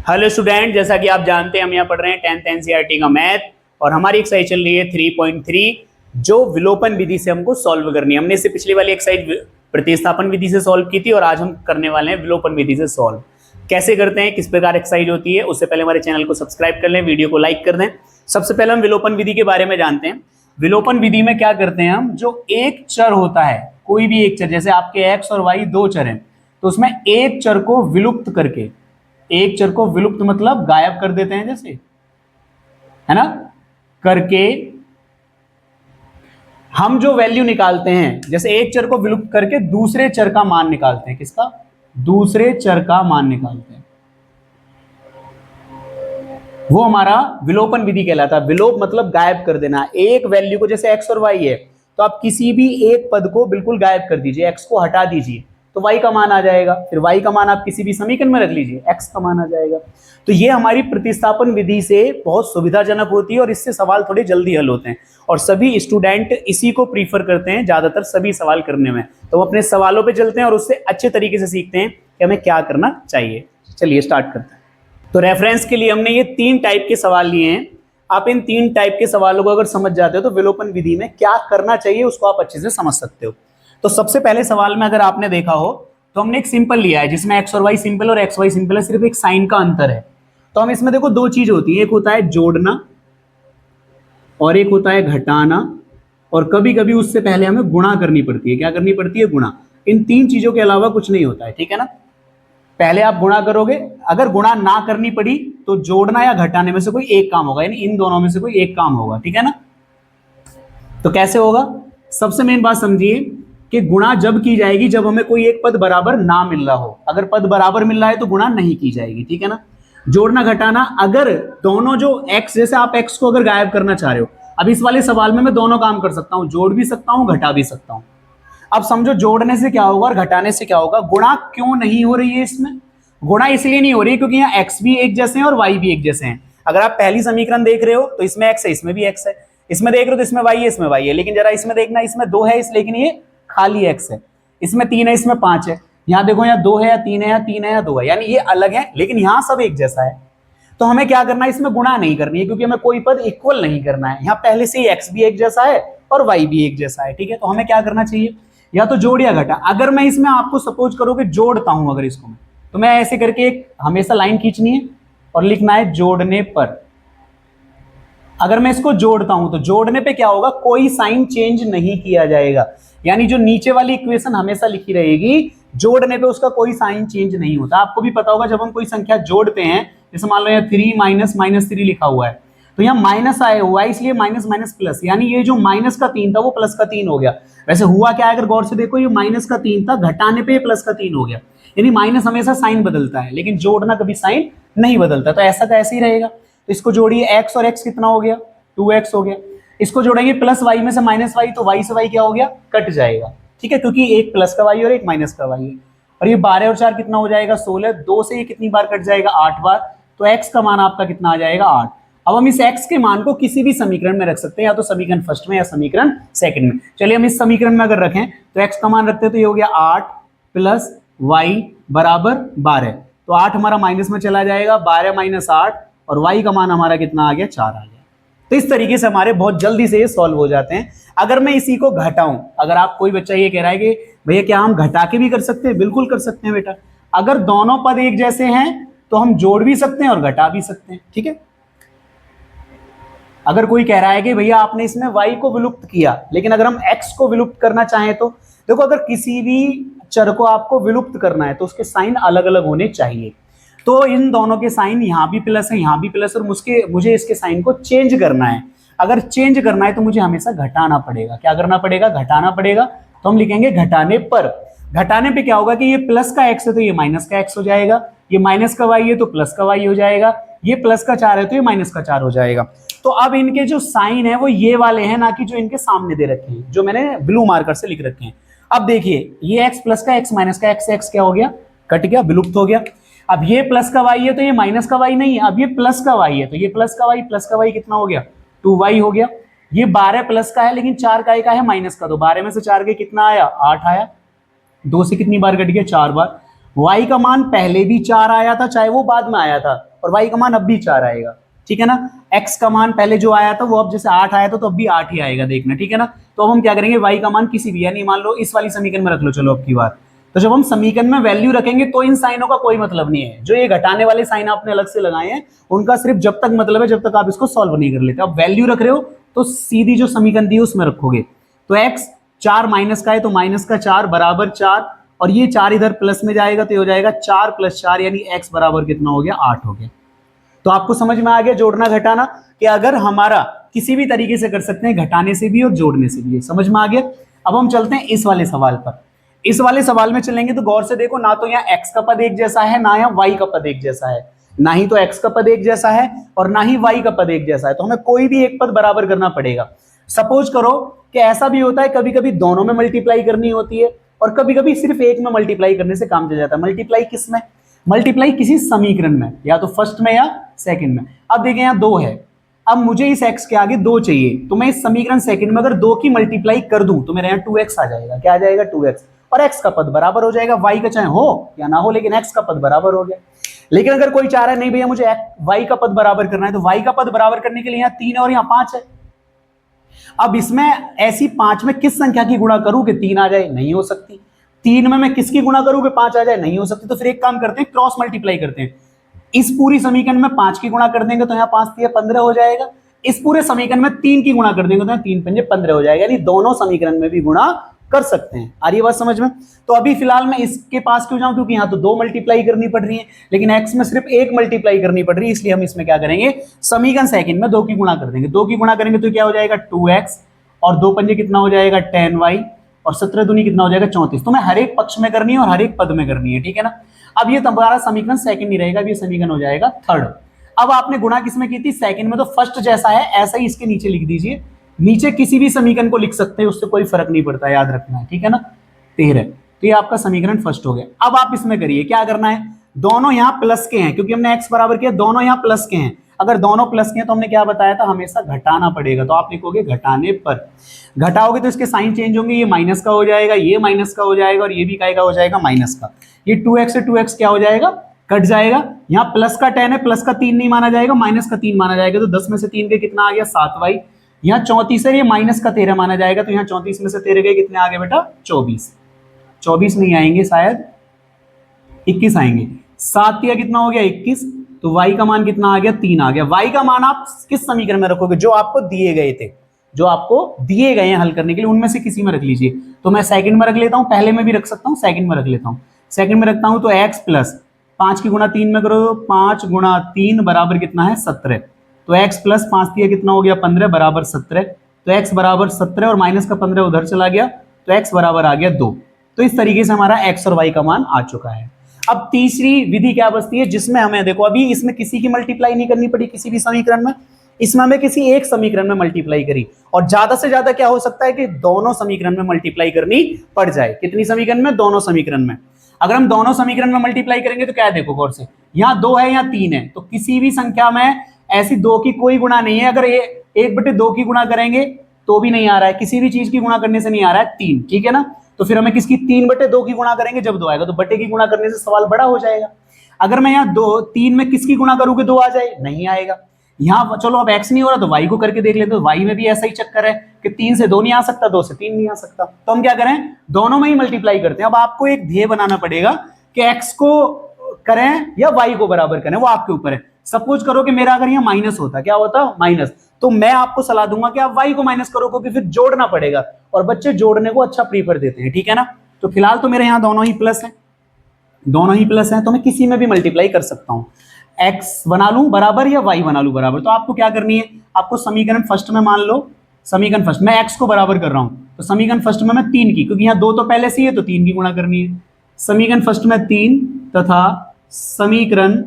Hello student, जैसा कि आप जानते हैं हम यहाँ पढ़ रहे हैं 10th एनसीईआरटी का मैथ और हमारी एक्सरसाइज चल रही है 3.3 जो विलोपन विधि से हमको सॉल्व करनी है। हमने इससे पिछली वाली एक्सरसाइज प्रतिस्थापन विधि से सॉल्व की थी और आज हम करने वाले हैं विलोपन विधि से सॉल्व। कैसे करते हैं, किस प्रकार एक्सरसाइज होती है, उससे पहले हमारे चैनल को सब्सक्राइब कर लें, वीडियो को लाइक कर दें। सबसे पहले हम विलोपन विधि के बारे में जानते हैं। विलोपन विधि में क्या करते हैं हम, जो एक चर होता है, कोई भी एक चर, जैसे आपके एक्स और वाई दो चर हैं, तो उसमें एक चर को विलुप्त करके, एक चर को विलुप्त मतलब गायब कर देते हैं, जैसे है ना, करके हम जो वैल्यू निकालते हैं, जैसे एक चर को विलुप्त करके दूसरे चर का मान निकालते हैं। किसका? दूसरे चर का मान निकालते हैं, वो हमारा विलोपन विधि कहलाता है। विलोप मतलब गायब कर देना। एक वैल्यू को, जैसे एक्स और वाई है, तो आप किसी भी एक पद को बिल्कुल गायब कर दीजिए, एक्स को हटा दीजिए तो y का मान आ जाएगा। फिर y का मान आप किसी भी समीकरण में रख लीजिए, x का मान आ जाएगा। तो ये हमारी प्रतिस्थापन विधि से बहुत सुविधाजनक होती है और इससे सवाल थोड़े जल्दी हल होते हैं और सभी स्टूडेंट इसी को प्रीफर करते हैं ज्यादातर सभी सवाल करने में। तो वो अपने सवालों पे चलते हैं और उससे अच्छे तरीके से सीखते हैं कि हमें क्या करना चाहिए। चलिए स्टार्ट करते हैं। तो रेफरेंस के लिए हमने ये 3 टाइप के सवाल लिए हैं। आप इन 3 टाइप के सवालों को अगर समझ जाते हो तो विलोपन विधि में क्या करना चाहिए उसको आप अच्छे से समझ सकते हो। तो सबसे पहले सवाल में अगर आपने देखा हो तो हमने एक सिंपल लिया है जिसमें एक्स और वाई सिंपल और एक्स वाई सिंपल है, सिर्फ एक साइन का अंतर है। तो हम इसमें देखो दो चीज होती है, एक होता है जोड़ना और एक होता है घटाना, और कभी कभी उससे पहले हमें गुणा करनी पड़ती है। क्या करनी पड़ती है? गुणा। इन 3 चीजों के अलावा कुछ नहीं होता है, ठीक है ना। पहले आप गुणा करोगे, अगर गुणा ना करनी पड़ी तो जोड़ना या घटाने में से कोई एक काम होगा, यानी इन दोनों में से कोई एक काम होगा, ठीक है ना। तो कैसे होगा? सबसे मेन बात समझिए कि गुणा जब की जाएगी जब हमें कोई एक पद बराबर ना मिल रहा हो। अगर पद बराबर मिल रहा है तो गुणा नहीं की जाएगी, ठीक है ना। जोड़ना घटाना, अगर दोनों जो x, जैसे आप x को अगर गायब करना चाह रहे हो, अब इस वाले सवाल में मैं दोनों काम कर सकता हूं, जोड़ भी सकता हूं, घटा भी सकता हूं। अब समझो जोड़ने से क्या होगा और घटाने से क्या होगा। गुणा क्यों नहीं हो रही है इसमें? गुणा इसलिए नहीं हो रही क्योंकि यहाँ x भी एक जैसे हैं और y भी एक जैसे हैं। अगर आप पहली समीकरण देख रहे हो तो इसमें x है, इसमें भी x है, इसमें देख रहे हो तो इसमें y है, इसमें y है, लेकिन जरा इसमें देखना, इसमें 2 है, लेकिन ये खाली x है। इसमें 3 है, इसमें 5 है। यहाँ देखो, यहाँ 2 है या 3 है या 3 है या 2 है, यानी ये अलग है लेकिन यहाँ सब एक जैसा है। तो हमें क्या करना है, इसमें गुणा नहीं करनी है क्योंकि हमें कोई पद इक्वल नहीं करना है। यहाँ पहले से ही x भी एक जैसा है और y भी एक जैसा है, ठीक है। तो हमें क्या करना चाहिए, या तो जोड़ या घटा। अगर मैं इसमें आपको सपोज करो कि जोड़ता हूं अगर इसको मैं, तो मैं ऐसे करके एक हमेशा लाइन खींचनी है और लिखना है जोड़ने पर। अगर मैं इसको जोड़ता हूं तो जोड़ने पे क्या होगा, कोई साइन चेंज नहीं किया जाएगा, यानी जो नीचे वाली इक्वेशन हमेशा लिखी रहेगी, जोड़ने पे उसका कोई साइन चेंज नहीं होता। आपको भी पता होगा जब हम कोई संख्या जोड़ते हैं, जैसे मान लो यहाँ 3 माइनस माइनस 3 लिखा हुआ है, तो यहाँ माइनस आया हुआ है इसलिए माइनस माइनस प्लस, यानी ये जो माइनस का 3 था वो प्लस का 3 हो गया। वैसे हुआ क्या है, अगर गौर से देखो, ये माइनस का 3 था, घटाने पे प्लस का 3 हो गया, यानी माइनस हमेशा साइन बदलता है लेकिन जोड़ना कभी साइन नहीं बदलता। तो ऐसा का ऐसे ही रहेगा। तो इसको जोड़िए, x और x कितना हो गया, 2x हो गया। इसको जोड़ेंगे प्लस y में से माइनस y, तो y से y क्या हो गया, कट जाएगा, ठीक है, क्योंकि एक प्लस का y और एक माइनस का y है। और ये 12 और 4 कितना हो जाएगा, 16। 2 से ये कितनी बार कट जाएगा, 8 बार। तो x का मान आपका कितना आ जाएगा, 8। अब हम इस x के मान को किसी भी समीकरण में रख सकते हैं, या तो समीकरण फर्स्ट में या समीकरण सेकंड में। चलिए हम इस समीकरण में अगर रखें तो x का मान रखते हैं तो ये हो गया 8 प्लस y बराबर 12। तो 8 हमारा माइनस में चला जाएगा, 12 माइनस 8, और y का मान हमारा कितना आ गया, 4 आ गया। तो इस तरीके से हमारे बहुत जल्दी से ये सॉल्व हो जाते हैं। अगर मैं इसी को घटाऊं, अगर आप कोई बच्चा ये कह रहा है कि भैया क्या हम घटा के भी कर सकते हैं, बिल्कुल कर सकते हैं बेटा। अगर दोनों पद एक जैसे हैं तो हम जोड़ भी सकते हैं और घटा भी सकते हैं, ठीक है। अगर कोई कह रहा है कि भैया आपने इसमें y को विलुप्त किया, लेकिन अगर हम x को विलुप्त करना चाहें तो देखो, अगर किसी भी चर को आपको विलुप्त करना है तो उसके साइन अलग अलग होने चाहिए। तो इन दोनों के साइन, यहाँ भी प्लस है, यहाँ भी प्लस, और मुझे इसके साइन को चेंज करना है। अगर चेंज करना है तो मुझे हमेशा घटाना पड़ेगा। क्या करना पड़ेगा, घटाना पड़ेगा। तो हम लिखेंगे घटाने पर। घटाने पे क्या होगा कि ये प्लस का x है तो ये माइनस का x हो जाएगा, ये माइनस का y है तो प्लस का y हो जाएगा, ये प्लस का 4 है तो ये माइनस का 4 हो जाएगा। तो अब इनके जो साइन है वो ये वाले हैं, ना कि जो इनके सामने दे रखे हैं, जो मैंने ब्लू मार्कर से लिख रखे हैं। अब देखिए, ये x प्लस का x माइनस का x क्या हो गया, कट गया, विलुप्त हो गया। अब ये प्लस का y है तो ये माइनस का y नहीं है, अब ये प्लस का y है तो ये प्लस का y कितना हो गया, 2y हो गया। ये 12 प्लस का है लेकिन 4 का है माइनस का, तो 12 में से 4 के कितना आया, 8 आया। 2 से कितनी बार कट गया, 4 बार। y का मान पहले भी 4 आया था, चाहे वो बाद में आया था, और y का मान अब भी 4 आएगा, ठीक है ना। x का मान पहले जो आया था वो अब जैसे 8 आया था तो अब भी 8 ही आएगा, देखना, ठीक है ना। तो अब हम क्या करेंगे, y का मान किसी भी, यानी मान लो इस वाली समीकरण में रख लो, चलो अब की बार। तो जब हम समीकरण में वैल्यू रखेंगे तो इन साइनों का कोई मतलब नहीं है, जो ये घटाने वाले साइन आपने अलग से लगाए हैं उनका सिर्फ जब तक मतलब है जब तक आप इसको सॉल्व नहीं कर लेते। अब वैल्यू रख रहे हो तो सीधी जो समीकरण दी है उसमें रखोगे। तो x 4 माइनस का है तो माइनस का 4 बराबर 4, और ये 4 इधर प्लस में जाएगा तो ये हो जाएगा 4 + 4, यानी x बराबर कितना हो गया, 8 हो गया। तो आपको समझ में आ गया जोड़ना घटाना, कि अगर हमारा किसी भी तरीके से कर सकते हैं, घटाने से भी और जोड़ने से भी, समझ में आ गया। अब हम चलते हैं इस वाले सवाल पर। इस वाले सवाल में चलेंगे तो गौर से देखो, ना तो यहाँ x का पद एक जैसा है, ना यहाँ y का पद एक जैसा है, ना ही तो x का पद एक जैसा है और ना ही y का पद एक जैसा है, तो हमें कोई भी एक पद बराबर करना पड़ेगा। सपोज करो कि ऐसा भी होता है, कभी कभी दोनों में मल्टीप्लाई करनी होती है और कभी कभी सिर्फ एक में मल्टीप्लाई करने से काम चल जाता है। मल्टीप्लाई किस में, मल्टीप्लाई किसी समीकरण में, या तो फर्स्ट में या सेकंड में। अब देखिए यहाँ 2 है, अब मुझे इस x के आगे 2 चाहिए, तो मैं इस समीकरण सेकंड में अगर 2 की मल्टीप्लाई कर दूं तो मेरे यहाँ 2x आ जाएगा। क्या आ जाएगा, 2x, और x का पद बराबर हो जाएगा, y का चाहे हो या ना हो लेकिन x का पद बराबर हो गया। लेकिन अगर कोई चाह रहा है नहीं भैया मुझे y का पद बराबर करना है, तो y का पद बराबर करने के लिए यहाँ 3 है और यहाँ 5 है। अब इसमें ऐसी 5 में किस संख्या की गुणा करूं कि 3 आ जाए, नहीं हो सकती। 3 में मैं किसकी गुणा करूं कि 5 आ जाए, नहीं हो सकती। तो फिर एक काम करते हैं, क्रॉस मल्टीप्लाई करते हैं। इस पूरी समीकरण में 5 की गुणा कर देंगे तो यहाँ 5 3 15 हो जाएगा। इस पूरे समीकरण में 3 की गुणा कर देंगे तो 3 5 15 हो जाएगा, यानी दोनों समीकरण में भी गुणा कर सकते हैं। आ रही है बात समझ में। तो अभी फिलहाल मैं इसके पास क्यों जाऊं, क्योंकि यहाँ तो 2 मल्टीप्लाई करनी पड़ रही है, लेकिन x में सिर्फ 1 मल्टीप्लाई करनी पड़ रही है, इसलिए हम इसमें क्या करेंगे, समीकरण सेकंड में 2 की गुणा कर देंगे। 2 की गुणा करेंगे तो क्या हो जाएगा, 2x, और 2 पंजे कितना हो जाएगा, 10y, और 17 दूनी कितना हो जाएगा, 34। तो मैं हर एक पक्ष में करनी है और हर एक पद में करनी है, ठीक है ना। अब ये तुम्हारा समीकरण सेकंड नहीं रहेगा, अब ये समीकरण हो जाएगा थर्ड। अब आपने गुणा किसमें की थी, सेकंड में, तो फर्स्ट जैसा है ऐसा ही इसके नीचे लिख दीजिए। नीचे किसी भी समीकरण को लिख सकते हैं, उससे कोई फर्क नहीं पड़ता, याद रखना है, ठीक है ना। 13, तो ये आपका समीकरण फर्स्ट हो गया। अब आप इसमें करिए, क्या करना है, दोनों यहाँ प्लस के हैं क्योंकि हमने x बराबर किया, दोनों यहाँ प्लस के हैं। अगर दोनों प्लस के हैं तो हमने क्या बताया था, हमेशा घटाना पड़ेगा, तो आप लिखोगे घटाने पर। घटाओगे तो इसके साइन चेंज होंगे, ये माइनस का हो जाएगा, ये माइनस का हो जाएगा, और ये भी का हो जाएगा माइनस का। ये 2x से 2x क्या हो जाएगा, कट जाएगा। यहाँ प्लस का 10 है, प्लस का 3 नहीं माना जाएगा, माइनस का 3 माना जाएगा, तो 10 में से 3 के कितना आ गया, 7y। यहाँ 34 है, ये माइनस का 13 माना जाएगा, तो यहाँ 34 में से 13 गए, कितने आ गए बेटा, 24। 24 नहीं आएंगे, शायद 21 आएंगे। 7 या कितना हो गया, 21। तो y का मान कितना आ गया, 3 आ गया। y का मान आप किस समीकरण में रखोगे, जो आपको दिए गए थे, जो आपको दिए गए हैं हल करने के लिए, उनमें से किसी में रख लीजिए। तो मैं सेकंड में रख लेता हूं, पहले में भी रख सकता हूं, सेकंड में रख लेता हूं। सेकंड में रखता हूं तो x प्लस 5 की गुणा 3 में करो, 5 गुणा 3 बराबर कितना है, 17। तो x प्लस 5 दिया कितना हो गया, 15 बराबर 17। तो x बराबर 17 और माइनस का 15 उधर चला गया, तो x बराबर आ गया 2। तो इस तरीके से हमारा x और y का मान आ चुका है। अब तीसरी विधि क्या बचती है, जिसमें हमें देखो, अभी इसमें किसी की मल्टीप्लाई नहीं करनी पड़ी किसी भी समीकरण में, इसमें हमें किसी एक समीकरण में मल्टीप्लाई करी, और ज्यादा से ज्यादा क्या हो सकता है कि दोनों समीकरण में मल्टीप्लाई करनी पड़ जाए। कितनी समीकरण में, दोनों समीकरण में। अगर हम दोनों समीकरण में मल्टीप्लाई करेंगे तो क्या देखो गौर से, यहाँ 2 है, यहाँ 3 है, तो किसी भी संख्या में ऐसी 2 की कोई गुणा नहीं है। अगर 1/2 की गुणा करेंगे तो भी नहीं आ रहा है, किसी भी चीज की गुणा करने से नहीं आ रहा है, 3, ठीक है ना। तो फिर हमें किसकी, 3/2 की गुणा करेंगे जब 2 आएगा, तो बटे की गुणा करने से सवाल बड़ा हो जाएगा। अगर मैं यहाँ 3 में किसकी गुणा करूँ कि 2 आ जाए, नहीं आएगा। यहाँ चलो अब x नहीं हो रहा तो y को करके देख लेते, तो y में भी ऐसा ही चक्कर है कि 3 से 2 नहीं आ सकता, 2 से 3 नहीं आ सकता, तो हम क्या करें, दोनों में ही मल्टीप्लाई करते हैं। अब आपको एक ध्येय बनाना पड़ेगा कि x को करें या y को बराबर करें, वो आपके ऊपर है। सपोज करो कि मेरा अगर यहाँ माइनस होता, क्या होता, माइनस, तो मैं आपको सलाह दूंगा कि आप y को माइनस करो, क्योंकि फिर जोड़ना पड़ेगा, और बच्चे जोड़ने को अच्छा प्रीफर देते हैं, ठीक है ना। तो फिलहाल तो मेरे यहाँ दोनों ही प्लस है, दोनों ही प्लस हैं, तो मैं किसी में भी मल्टीप्लाई कर सकता हूं। x बना लूं बराबर या y बना लूं बराबर, तो आपको क्या करनी है, आपको समीकरण फर्स्ट में मान लो, समीकरण फर्स्ट में x को बराबर कर रहा हूं, तो समीकरण फर्स्ट में मैं 3 की, क्योंकि यहाँ 2 तो पहले से ही है, तो 3 की गुणा करनी है। समीकरण फर्स्ट में 3 तथा समीकरण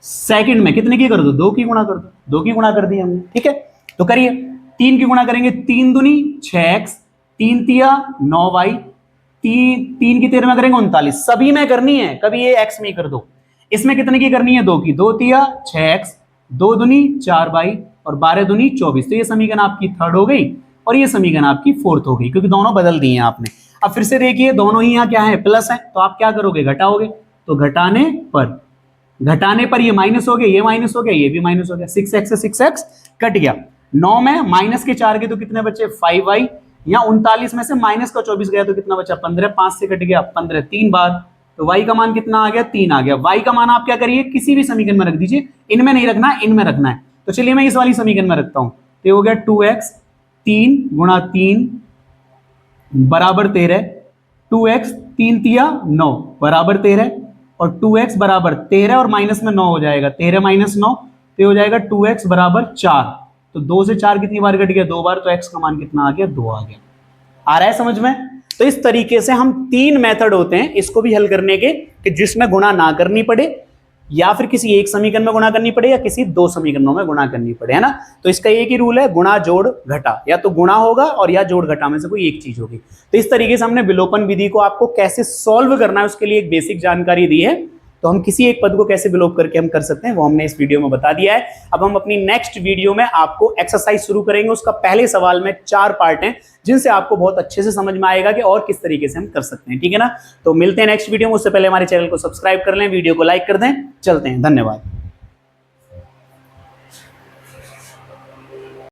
सेकंड में कितने की कर दो, 2 की गुणा कर दो, 2 की गुणा कर दी हमने, ठीक है। तो करिए, 3 की गुणा करेंगे, 3 दूनी 6x, 3 तिया 9y, 3 की 13 में करेंगे 39, सभी में करनी है, कभी ये x में कर दो। इसमें कितने की करनी है, 2 की, 2 तिया 6x, 2 दूनी 4y, और 12 दूनी 24। तो ये समीकरण आपकी थर्ड हो गई और ये समीकरण आपकी फोर्थ हो गई, क्योंकि दोनों बदल दिए हैं आपने। अब फिर से देखिए दोनों ही यहाँ क्या है, प्लस है, तो आप क्या करोगे, घटाओगे। तो घटाने पर ये माइनस हो गया, ये माइनस हो गया, ये भी माइनस हो गया, 6x से 6x कट गया। 9 में माइनस के 4 के तो कितने बचे, 5y। या 39 में से माइनस का 24 गया तो कितना बचा, 15। 5 से कट गया 15 3 बार, तो y का मान कितना आ गया, 3 आ गया। y का मान आप क्या करिए, किसी भी समीकरण में रख दीजिए, इनमें नहीं रखना, इनमें रखना है। तो चलिए मैं इस वाली समीकरण में रखता हूं, तो ये हो गया 2x 3 गुणा 3 बराबर 13, 2x 3 तिया 9 बराबर 13, और 2x बराबर 13 और माइनस में 9 हो जाएगा, 13 माइनस 9 तो हो जाएगा 2x बराबर 4। तो 2 से 4 कितनी बार कट गया, 2 बार, तो x का मान कितना आ गया, 2 आ गया। आ रहा है समझ में। तो इस तरीके से हम 3 मेथड होते हैं इसको भी हल करने के, कि जिसमें गुणा ना करनी पड़े, या फिर किसी एक समीकरण में गुणा करनी पड़े, या किसी 2 समीकरणों में गुणा करनी पड़े, है ना। तो इसका एक ही रूल है, गुणा जोड़ घटा, या तो गुणा होगा और या जोड़ घटा में से कोई एक चीज होगी। तो इस तरीके से हमने विलोपन विधि को आपको कैसे सॉल्व करना है उसके लिए एक बेसिक जानकारी दी है। तो हम किसी एक पद को कैसे विलोप करके हम कर सकते हैं वो हमने इस वीडियो में बता दिया है। अब हम अपनी नेक्स्ट वीडियो में आपको एक्सरसाइज शुरू करेंगे, उसका पहले सवाल में 4 पार्ट हैं जिनसे आपको बहुत अच्छे से समझ में आएगा कि और किस तरीके से हम कर सकते हैं, ठीक है ना। तो मिलते हैं नेक्स्ट वीडियो में, उससे पहले हमारे चैनल को सब्सक्राइब कर लें, वीडियो को लाइक कर दें। चलते हैं, धन्यवाद।